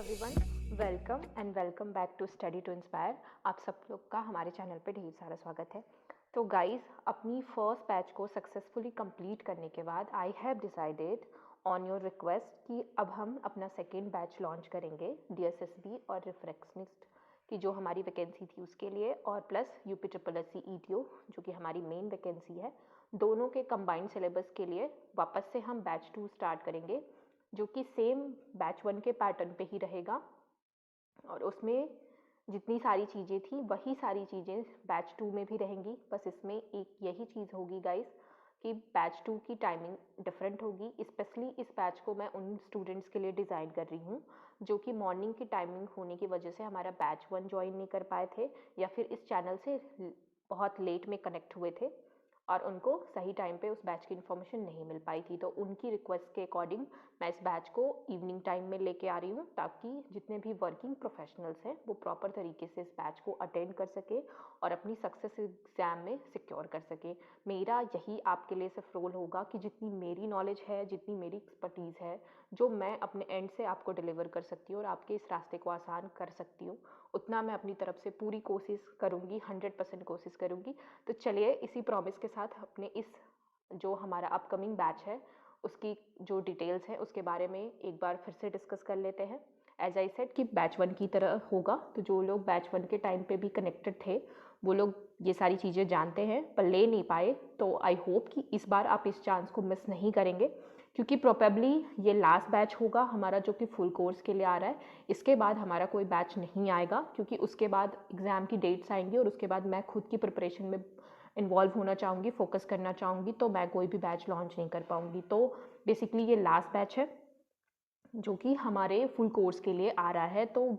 Everyone, welcome back to study to inspire. आप सब लोग का हमारे चैनल पे ढेर सारा स्वागत है। तो गाइस, अपनी फर्स्ट बैच को सक्सेसफुली कंप्लीट करने के बाद I have decided on your request कि अब हम अपना सेकेंड बैच लॉन्च करेंगे DSSB और रिफ्लेक्शनिस्ट की जो हमारी वैकेंसी थी उसके लिए, और प्लस UP SSC ETO जो कि हमारी मेन वैकेंसी है। दोनों के कंबाइंड सिलेबस के लिए वापस से हम बैच 2 स्टार्ट करेंगे, जो कि सेम बैच 1 के पैटर्न पे ही रहेगा, और उसमें जितनी सारी चीज़ें थी वही सारी चीज़ें बैच 2 में भी रहेंगी। बस इसमें एक यही चीज़ होगी गाइस कि बैच 2 की टाइमिंग डिफरेंट होगी। स्पेशली इस बैच को मैं उन स्टूडेंट्स के लिए डिज़ाइन कर रही हूँ जो कि मॉर्निंग की टाइमिंग होने की वजह से हमारा बैच 1 ज्वाइन नहीं कर पाए थे, या फिर इस चैनल से बहुत लेट में कनेक्ट हुए थे और उनको सही टाइम पे उस बैच की इन्फॉर्मेशन नहीं मिल पाई थी। तो उनकी रिक्वेस्ट के अकॉर्डिंग मैं इस बैच को इवनिंग टाइम में लेके आ रही हूँ, ताकि जितने भी वर्किंग प्रोफेशनल्स हैं वो प्रॉपर तरीके से इस बैच को अटेंड कर सके और अपनी सक्सेस एग्ज़ाम में सिक्योर कर सके। मेरा यही आपके लिए सिर्फ रोल होगा कि जितनी मेरी नॉलेज है, जितनी मेरी एक्सपर्टीज़ है, जो मैं अपने एंड से आपको डिलीवर कर सकती हूँ और आपके इस रास्ते को आसान कर सकती हूँ, उतना मैं अपनी तरफ से पूरी कोशिश करूँगी, 100% कोशिश करूँगी। तो चलिए इसी प्रॉमिस के साथ अपने इस जो हमारा अपकमिंग बैच है उसकी जो डिटेल्स है उसके बारे में एक बार फिर से डिस्कस कर लेते हैं। एज आई सेड कि बैच 1 की तरह होगा, तो जो लोग बैच 1 के टाइम पे भी कनेक्टेड थे वो लोग ये सारी चीज़ें जानते हैं पर ले नहीं पाए। तो आई होप कि इस बार आप इस चांस को मिस नहीं करेंगे, क्योंकि प्रोबेबली ये लास्ट बैच होगा हमारा जो कि फुल कोर्स के लिए आ रहा है। इसके बाद हमारा कोई बैच नहीं आएगा, क्योंकि उसके बाद एग्ज़ाम की डेट्स आएंगी और उसके बाद मैं खुद की प्रिपरेशन में इन्वॉल्व होना चाहूँगी, फोकस करना चाहूँगी, तो मैं कोई भी बैच लॉन्च नहीं कर पाऊँगी। तो बेसिकली ये लास्ट बैच है जो कि हमारे फुल कोर्स के लिए आ रहा है। तो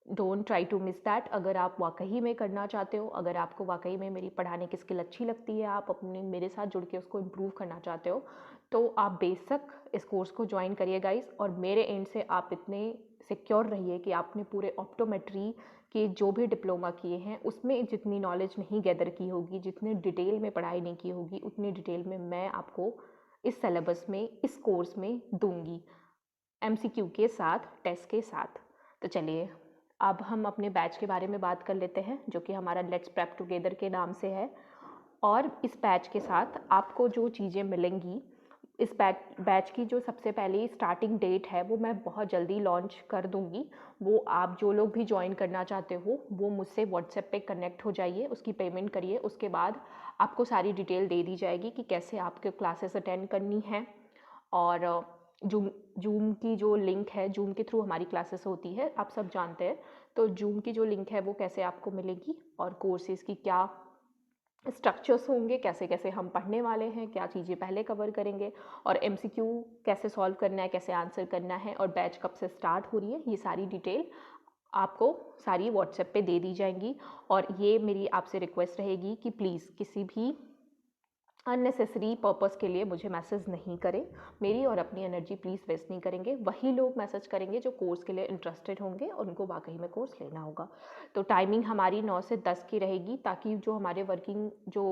don't try to miss that. अगर आप वाकई में करना चाहते हो, अगर आपको वाकई में मेरी पढ़ाने की स्किल अच्छी लगती है, आप अपने मेरे साथ जुड़ के उसको इम्प्रूव करना चाहते हो, तो आप बेशक इस कोर्स को ज्वाइन करिए गाइस। और मेरे एंड से आप इतने सिक्योर रहिए कि आपने पूरे ऑप्टोमेट्री के जो भी डिप्लोमा किए हैं उसमें जितनी नॉलेज नहीं गैदर की होगी, जितने डिटेल में पढ़ाई नहीं की होगी, उतनी डिटेल में मैं आपको इस सिलेबस में, इस कोर्स में दूंगी, MCQ के साथ, टेस्ट के साथ। तो चलिए अब हम अपने बैच के बारे में बात कर लेते हैं, जो कि हमारा लेट्स प्रेप टुगेदर के नाम से है। और इस बैच के साथ आपको जो चीज़ें मिलेंगी, इस बैच की जो सबसे पहली स्टार्टिंग डेट है वो मैं बहुत जल्दी लॉन्च कर दूंगी। वो आप जो लोग भी ज्वाइन करना चाहते हो वो मुझसे व्हाट्सएप पे कनेक्ट हो जाइए, उसकी पेमेंट करिए, उसके बाद आपको सारी डिटेल दे दी जाएगी कि कैसे आपके क्लासेस अटेंड करनी है। और जूम जूम की जो लिंक है, जूम के थ्रू हमारी क्लासेस होती है, आप सब जानते हैं। तो जूम की जो लिंक है वो कैसे आपको मिलेगी, और कोर्सेज़ की क्या स्ट्रक्चर्स होंगे, कैसे कैसे हम पढ़ने वाले हैं, क्या चीज़ें पहले कवर करेंगे, और MCQ कैसे सॉल्व करना है, कैसे आंसर करना है, और बैच कब से स्टार्ट हो रही है, ये सारी डिटेल आपको सारी व्हाट्सएप पे दे दी जाएंगी। और ये मेरी आपसे रिक्वेस्ट रहेगी कि प्लीज़ किसी भी अननेसेसरी पर्पस के लिए मुझे मैसेज नहीं करें। मेरी और अपनी एनर्जी प्लीज़ वेस्ट नहीं करेंगे। वही लोग मैसेज करेंगे जो कोर्स के लिए इंटरेस्टेड होंगे और उनको वाकई में कोर्स लेना होगा। तो टाइमिंग हमारी 9 से 10 की रहेगी, ताकि जो हमारे वर्किंग जो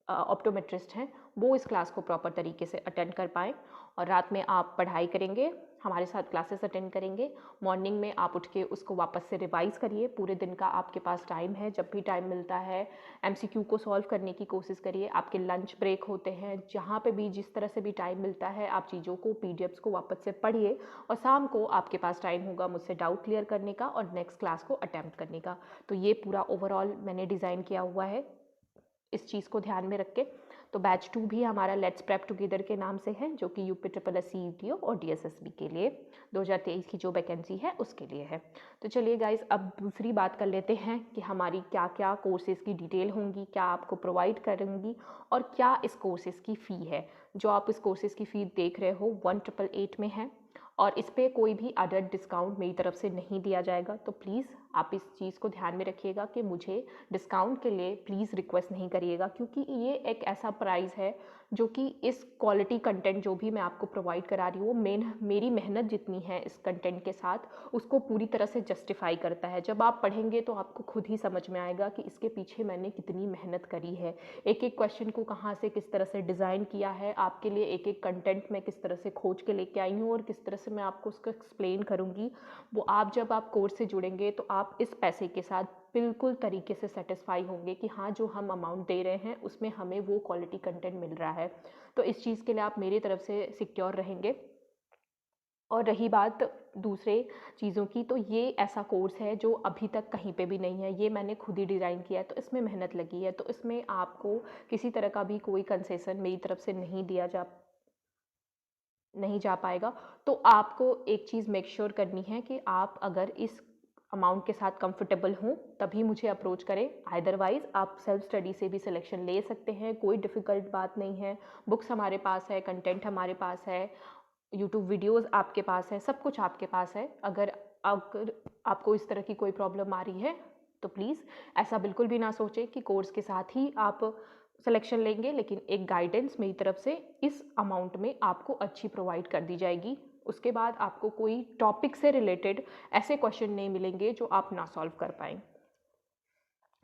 ऑप्टोमेट्रिस्ट हैं वो इस क्लास को प्रॉपर तरीके से अटेंड कर पाएँ। और रात में आप पढ़ाई करेंगे, हमारे साथ क्लासेस अटेंड करेंगे। मॉर्निंग में आप उठ के उसको वापस से रिवाइज़ करिए। पूरे दिन का आपके पास टाइम है, जब भी टाइम मिलता है MCQ को सॉल्व करने की कोशिश करिए। आपके लंच ब्रेक होते हैं, जहाँ पे भी जिस तरह से भी टाइम मिलता है आप चीज़ों को, PDFs को वापस से पढ़िए। और शाम को आपके पास टाइम होगा मुझसे डाउट क्लियर करने का और नेक्स्ट क्लास को अटैम्प्ट करने का। तो ये पूरा ओवरऑल मैंने डिज़ाइन किया हुआ है इस चीज़ को ध्यान में रख के। तो बैच 2 भी हमारा लेट्स प्रेप टुगेदर के नाम से है, जो कि UPSSC ETO और DSSB के लिए 2023 की जो वैकेंसी है उसके लिए है। तो चलिए गाइज, अब दूसरी बात कर लेते हैं कि हमारी क्या क्या कोर्सेज़ की डिटेल होंगी, क्या आपको प्रोवाइड करूँगी, और क्या इस कोर्सेज़ की फ़ी है। जो आप इस कोर्सेज़ की फ़ी देख रहे हो 1888 में है, और इस पर कोई भी अदर डिस्काउंट मेरी तरफ से नहीं दिया जाएगा। तो प्लीज़ आप इस चीज़ को ध्यान में रखिएगा कि मुझे डिस्काउंट के लिए प्लीज़ रिक्वेस्ट नहीं करिएगा, क्योंकि ये एक ऐसा प्राइस है जो कि इस क्वालिटी कंटेंट जो भी मैं आपको प्रोवाइड करा रही हूँ, वो मेरी मेहनत जितनी है इस कंटेंट के साथ, उसको पूरी तरह से जस्टिफाई करता है। जब आप पढ़ेंगे तो आपको खुद ही समझ में आएगा कि इसके पीछे मैंने कितनी मेहनत करी है, एक एक क्वेश्चन को कहाँ से किस तरह से डिज़ाइन किया है, आपके लिए एक एक कंटेंट मैं किस तरह से खोज के लेके आई हूँ और किस तरह से मैं आपको उसको एक्सप्लेन करूँगी। वो आप जब आप कोर्स से जुड़ेंगे तो आप इस पैसे के साथ बिल्कुल तरीके से सेटिस्फाई होंगे कि हाँ, जो हम अमाउंट दे रहे हैं उसमें हमें वो क्वालिटी कंटेंट मिल रहा है। तो इस चीज़ के लिए आप मेरी तरफ से सिक्योर रहेंगे। और रही बात दूसरे चीज़ों की, तो ये ऐसा कोर्स है जो अभी तक कहीं पे भी नहीं है, ये मैंने खुद ही डिज़ाइन किया है, तो इसमें मेहनत लगी है, तो इसमें आपको किसी तरह का भी कोई कंसेशन मेरी तरफ से नहीं जा पाएगा। तो आपको एक चीज़ मेक श्योर करनी है कि आप अगर इस अमाउंट के साथ कंफर्टेबल हों तभी मुझे अप्रोच करें, अदरवाइज़ आप सेल्फ स्टडी से भी सिलेक्शन ले सकते हैं, कोई डिफ़िकल्ट बात नहीं है। बुक्स हमारे पास है, कंटेंट हमारे पास है, यूट्यूब वीडियोज़ आपके पास है, सब कुछ आपके पास है। अगर अगर आपको इस तरह की कोई प्रॉब्लम आ रही है तो प्लीज़ ऐसा बिल्कुल भी ना सोचें कि कोर्स के साथ ही आप सिलेक्शन लेंगे, लेकिन एक गाइडेंस मेरी तरफ से इस अमाउंट में आपको अच्छी प्रोवाइड कर दी जाएगी। उसके बाद आपको कोई टॉपिक से रिलेटेड ऐसे क्वेश्चन नहीं मिलेंगे जो आप ना सॉल्व कर पाएँ।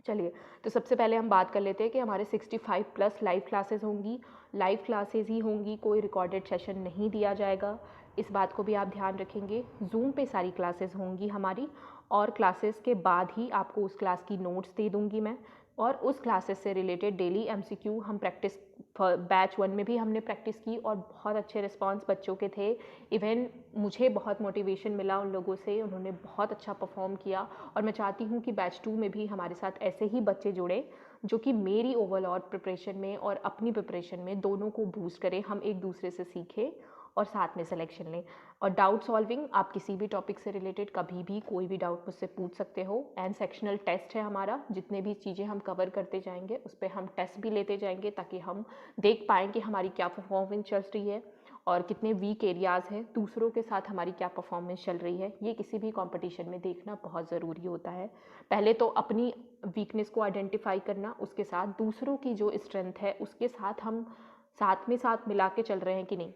चलिए, तो सबसे पहले हम बात कर लेते हैं कि हमारे 65 प्लस लाइव क्लासेस होंगी। लाइव क्लासेस ही होंगी, कोई रिकॉर्डेड सेशन नहीं दिया जाएगा, इस बात को भी आप ध्यान रखेंगे। ज़ूम पे सारी क्लासेस होंगी हमारी, और क्लासेस के बाद ही आपको उस क्लास की नोट्स दे दूँगी मैं, और उस क्लासेस से रिलेटेड डेली एमसीक्यू हम प्रैक्टिस बैच 1 में भी हमने प्रैक्टिस की और बहुत अच्छे रिस्पॉन्स बच्चों के थे। इवन मुझे बहुत मोटिवेशन मिला उन लोगों से, उन्होंने बहुत अच्छा परफॉर्म किया, और मैं चाहती हूँ कि बैच 2 में भी हमारे साथ ऐसे ही बच्चे जुड़े जो कि मेरी ओवरऑल प्रिपरेशन में और अपनी प्रिपरेशन में दोनों को बूस्ट करें, हम एक दूसरे से सीखें और साथ में सिलेक्शन लें। और डाउट सॉल्विंग, आप किसी भी टॉपिक से रिलेटेड कभी भी कोई भी डाउट मुझसे पूछ सकते हो। एंड सेक्शनल टेस्ट है हमारा, जितने भी चीज़ें हम कवर करते जाएंगे उस पर हम टेस्ट भी लेते जाएंगे ताकि हम देख पाएँ कि हमारी क्या परफॉर्मेंस चल रही है और कितने वीक एरियाज़ हैं, दूसरों के साथ हमारी क्या परफॉर्मेंस चल रही है। ये किसी भी कंपटीशन में देखना बहुत ज़रूरी होता है। पहले तो अपनी वीकनेस को आइडेंटिफाई करना, उसके साथ दूसरों की जो स्ट्रेंथ है उसके साथ हम साथ मिला के चल रहे हैं कि नहीं,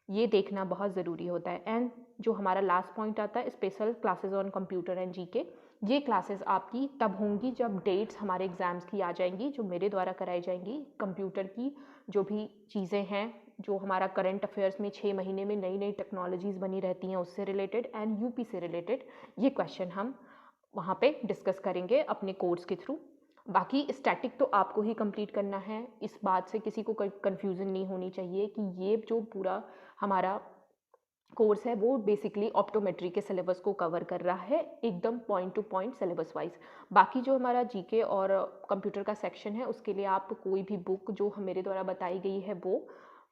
ये देखना बहुत ज़रूरी होता है। एंड जो हमारा लास्ट पॉइंट आता है, special classes on computer and GK, ये क्लासेस आपकी तब होंगी जब डेट्स हमारे एग्ज़ाम्स की आ जाएंगी, जो मेरे द्वारा कराई जाएंगी। कंप्यूटर की जो भी चीज़ें हैं, जो हमारा करंट अफेयर्स में 6 महीने में नई नई टेक्नोलॉजीज़ बनी रहती हैं, उससे रिलेटेड एंड यूपी से रिलेटेड ये क्वेश्चन हम वहाँ पे डिस्कस करेंगे अपने कोर्स के थ्रू। बाकी स्टैटिक तो आपको ही कंप्लीट करना है, इस बात से किसी को कोई कन्फ्यूज़न नहीं होनी चाहिए कि ये जो पूरा हमारा कोर्स है वो बेसिकली ऑप्टोमेट्री के सिलेबस को कवर कर रहा है, एकदम point two point syllabus wise. बाकी जो हमारा जीके और कंप्यूटर का सेक्शन है उसके लिए आप कोई भी बुक जो मेरे द्वारा बताई गई है वो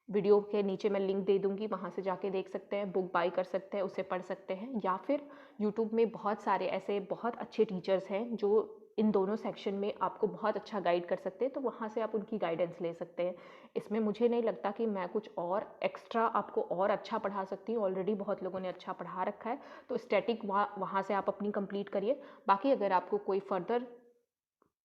वीडियो के नीचे मैं लिंक दे दूँगी, वहाँ से जाके देख सकते हैं, बुक बाय कर सकते हैं, उसे पढ़ सकते हैं। या फिर यूट्यूब में बहुत सारे ऐसे बहुत अच्छे टीचर्स हैं जो इन दोनों सेक्शन में आपको बहुत अच्छा गाइड कर सकते हैं, तो वहाँ से आप उनकी गाइडेंस ले सकते हैं। इसमें मुझे नहीं लगता कि मैं कुछ और एक्स्ट्रा आपको और अच्छा पढ़ा सकती हूँ, ऑलरेडी बहुत लोगों ने अच्छा पढ़ा रखा है। तो स्टैटिक वहाँ से आप अपनी कंप्लीट करिए। बाकी अगर आपको कोई फर्दर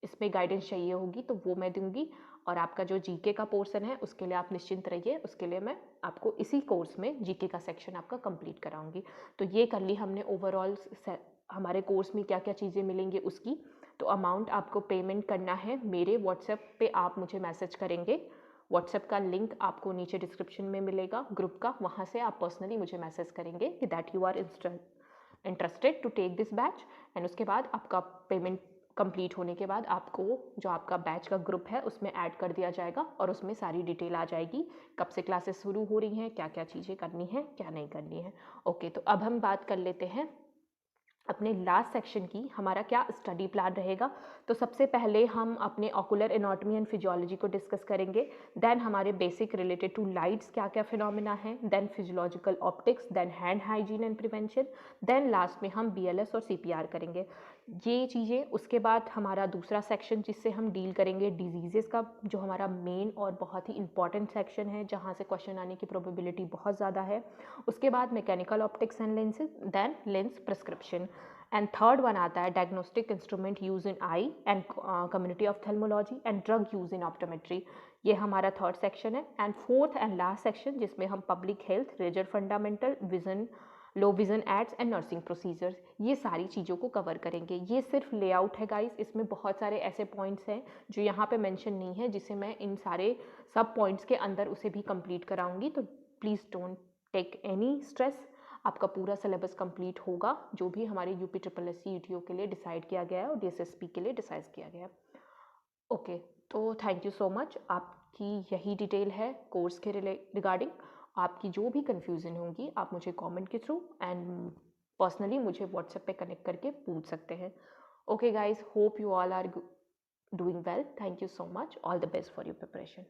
इसमें गाइडेंस चाहिए होगी तो वो मैं दूँगी, और आपका जो जीके का पोर्शन है उसके लिए आप निश्चिंत रहिए, उसके लिए मैं आपको इसी कोर्स में जीके का सेक्शन आपका कंप्लीट कराऊंगी। तो ये कर ली हमने ओवरऑल हमारे कोर्स में क्या क्या चीज़ें मिलेंगी उसकी। तो अमाउंट आपको पेमेंट करना है मेरे व्हाट्सएप पे, आप मुझे मैसेज करेंगे, व्हाट्सएप का लिंक आपको नीचे डिस्क्रिप्शन में मिलेगा ग्रुप का, वहाँ से आप पर्सनली मुझे मैसेज करेंगे कि that you are interested to take this batch. And उसके बाद आपका पेमेंट कंप्लीट होने के बाद आपको जो आपका बैच का ग्रुप है उसमें ऐड कर दिया जाएगा और उसमें सारी डिटेल आ जाएगी, कब से क्लासेस शुरू हो रही हैं, क्या क्या चीज़ें करनी है क्या नहीं करनी है। ओके, तो अब हम बात कर लेते हैं अपने लास्ट सेक्शन की, हमारा क्या स्टडी प्लान रहेगा। तो सबसे पहले हम अपने ऑकुलर एनाटॉमी एंड फिजियोलॉजी को डिस्कस करेंगे, देन हमारे बेसिक रिलेटेड टू लाइट्स क्या क्या फिनोमेना है, then physiological optics, then hand hygiene and prevention, then last में हम बीएलएस और सीपीआर करेंगे, ये चीज़ें। उसके बाद हमारा दूसरा सेक्शन जिससे हम डील करेंगे डिजीज़ेस का, जो हमारा मेन और बहुत ही इंपॉर्टेंट सेक्शन है जहाँ से क्वेश्चन आने की प्रोबेबिलिटी बहुत ज़्यादा है। उसके बाद mechanical optics and lenses, then lens prescription. And third one आता है diagnostic instrument use in eye and community ophthalmology and drug use in optometry, ये हमारा थर्ड सेक्शन है। And fourth and last section जिसमें हम public health, razor fundamental, vision, low vision aids and nursing procedures, ये सारी चीज़ों को cover करेंगे। ये सिर्फ लेआउट है गाइस, इसमें बहुत सारे ऐसे पॉइंट्स हैं जो यहाँ पे मेंशन नहीं है, जिसे मैं इन सारे सब पॉइंट्स के अंदर उसे भी कंप्लीट कराऊंगी। तो please don't take any stress, आपका पूरा सिलेबस कंप्लीट होगा जो भी हमारे UP triple S C UTO के लिए डिसाइड किया गया है और डीएसएसपी के लिए डिसाइड किया गया है। ओके, तो थैंक यू सो मच। आपकी यही डिटेल है कोर्स के रिगार्डिंग। आपकी जो भी कन्फ्यूज़न होगी आप मुझे कमेंट के थ्रू एंड पर्सनली मुझे व्हाट्सएप पे कनेक्ट करके पूछ सकते हैं। Okay guys, hope you all are doing well. Thank you so much. All the best for your preparation.